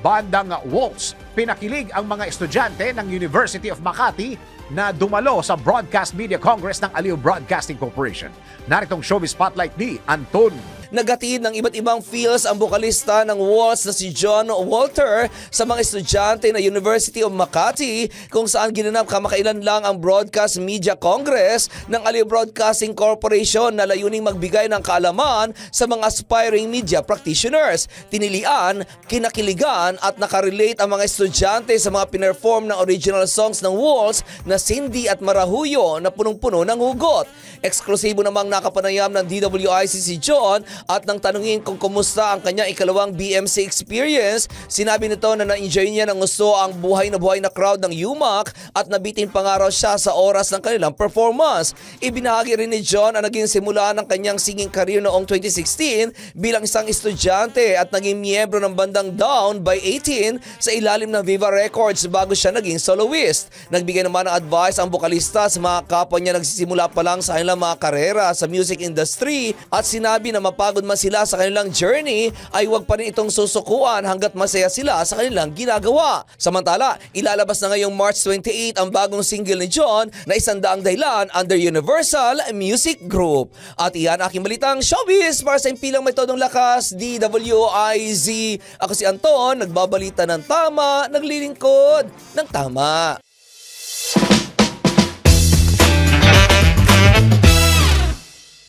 Bandang Waltz, pinakilig ang mga estudyante ng University of Makati na dumalo sa Broadcast Media Congress ng Aliw Broadcasting Corporation. Naritong Showbiz Spotlight ni Anton. Naghatid ng iba't ibang feels ang bokalista ng Waltz na si John Walter sa mga estudyante na University of Makati kung saan ginanap kamakailan lang ang Broadcast Media Congress ng Aliw Broadcasting Corporation na layuning magbigay ng kaalaman sa mga aspiring media practitioners. Tinilian, kinakiligan at nakarelate ang mga estudyante sa mga pinerform ng original songs ng Waltz na Cindy at Marahuyo na punong-puno ng hugot. Eksklusibo namang nakapanayam ng DWIC si John at nang tanungin kung kumusta ang kanyang ikalawang BMC experience, sinabi nito na na-enjoy niya ng gusto ang buhay na crowd ng UMAC at nabitin pa nga raw siya sa oras ng kanilang performance. Ibinahagi rin ni John ang naging simula ng kanyang singing career noong 2016 bilang isang estudyante at naging miyembro ng bandang Down by 18 sa ilalim ng Viva Records bago siya naging soloist. Nagbigay naman ng advice ang bokalista sa mga kapwa niya nagsisimula pa lang sa kanilang mga karera sa music industry at sinabi na mapagod man sila sa kanilang journey ay huwag pa rin itong susukuan hanggat masaya sila sa kanilang ginagawa. Samantala, ilalabas na ngayong March 28 ang bagong single ni John na Isandaang Dahilan under Universal Music Group. At iyan aking balitang showbiz para sa impilang may todong lakas, DWIZ. Ako si Anton, nagbabalita ng tama, naglilingkod ng tama.